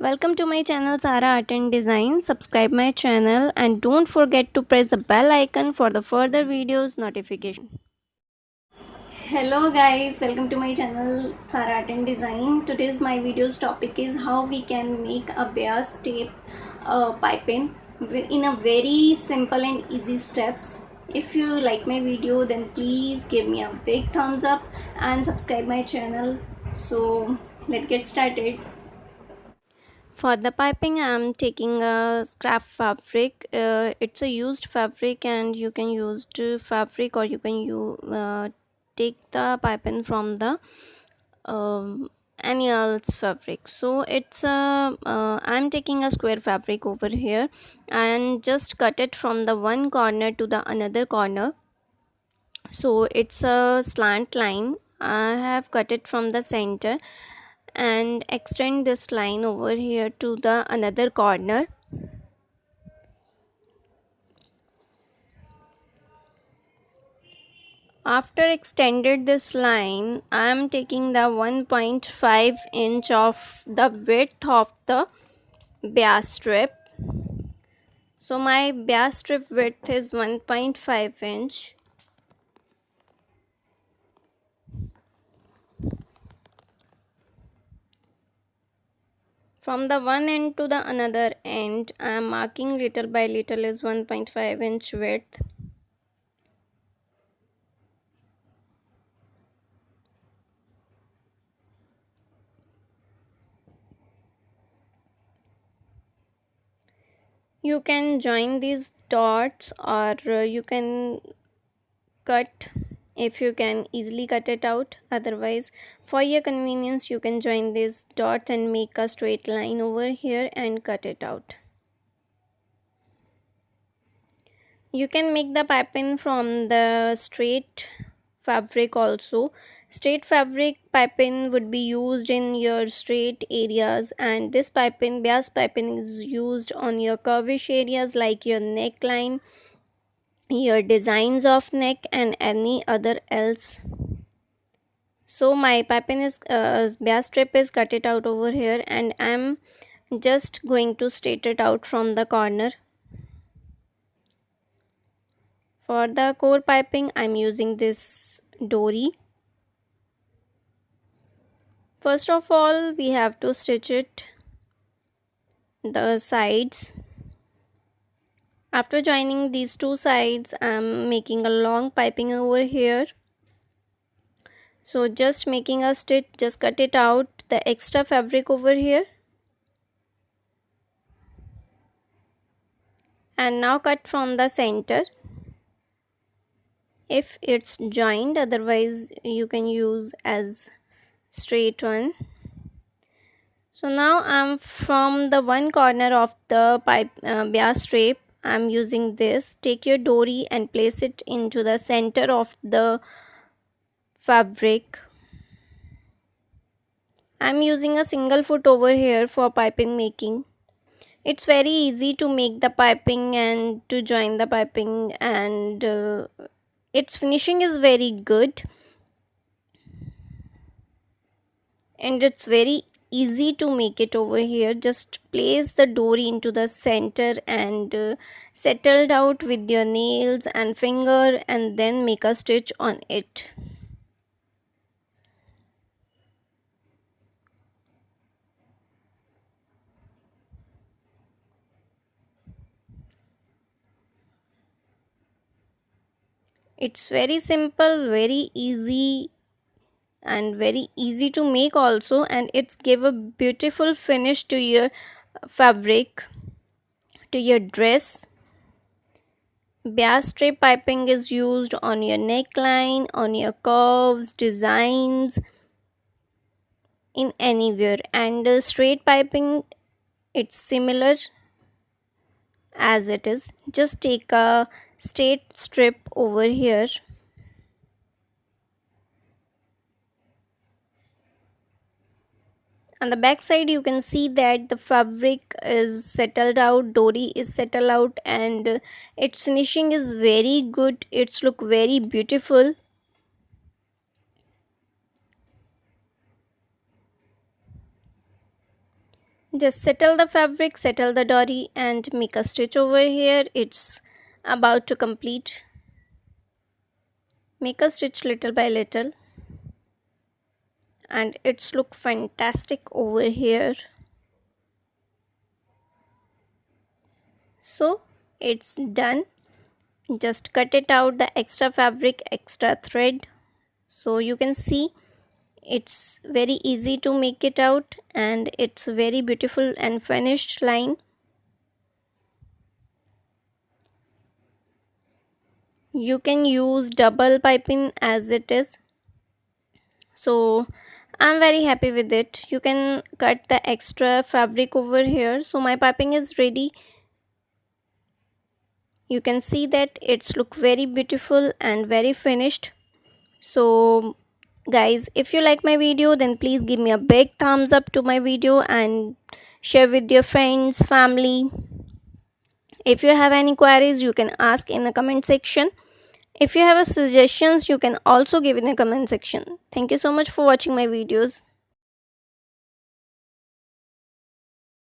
Welcome to my channel Sara Art and Design. Subscribe my channel and don't forget to press the bell icon for the further videos notification. Hello guys, welcome to my channel Sara Art and Design. Today's my video's topic is how we can make a bias tape piping in a very simple and easy steps. If you like my video, then please give me a big thumbs up and subscribe my channel. So let's get started. For the piping, I am taking a scrap fabric. It's a used fabric, and you can use fabric, or you can take the piping from the any else fabric. So I'm taking a square fabric over here and just cut it from the one corner to the another corner. So it's a slant line. I have cut it from the center and extend this line over here to the another corner. After extended this line, I am taking the 1.5 inch of the width of the bias strip. So my bias strip width is 1.5 inch. From the one end to the another end, I am marking little by little is 1.5 inch width. You can join these dots, or you can cut if you can easily cut it out. Otherwise, for your convenience, you can join these dots and make a straight line over here and cut it out. You can make the piping from the straight fabric also. Straight fabric piping would be used in your straight areas, and this piping, bias piping, is used on your curvish areas like your neckline, your designs of neck, and any other else. So my piping is bias strip is cut it out over here, and I'm just going to straight it out from the corner. For the core piping, I'm using this Dori. First of all, we have to stitch it the sides. After joining these two sides, I'm making a long piping over here. So just making a stitch, just cut it out the extra fabric over here, and now cut from the center if it's joined, otherwise you can use as straight one. So now I'm from the one corner of the bias strip, I'm using this. Take your Dori and place it into the center of the fabric. I'm using a single foot over here for piping making. It's very easy to make the piping and to join the piping, and its finishing is very good, and it's very easy to make it over here. Just place the Dori into the center and settled out with your nails and finger, and then make a stitch on it. It's very simple, very easy, and very easy to make also, and it's give a beautiful finish to your fabric, to your dress. Bias strip piping is used on your neckline, on your curves, designs, in anywhere, and straight piping, it's similar as it is. Just take a straight strip over here. On the back side, you can see that the fabric is settled out, Dori is settled out, and its finishing is very good. It's look very beautiful. Just settle the fabric, settle the dory, and make a stitch over here. It's about to complete. Make a stitch little by little, and it's look fantastic over here. So it's done. Just cut it out, the extra fabric, extra thread. So you can see it's very easy to make it out, and it's very beautiful and finished line. You can use double piping as it is, so I'm very happy with it. You can cut the extra fabric over here. So my piping is ready. You can see that it's look very beautiful and very finished. So guys, if you like my video, then please give me a big thumbs up to my video and share with your friends, family. If you have any queries, you can ask in the comment section. If you have a suggestions, you can also give in the comment section. Thank you so much for watching my videos.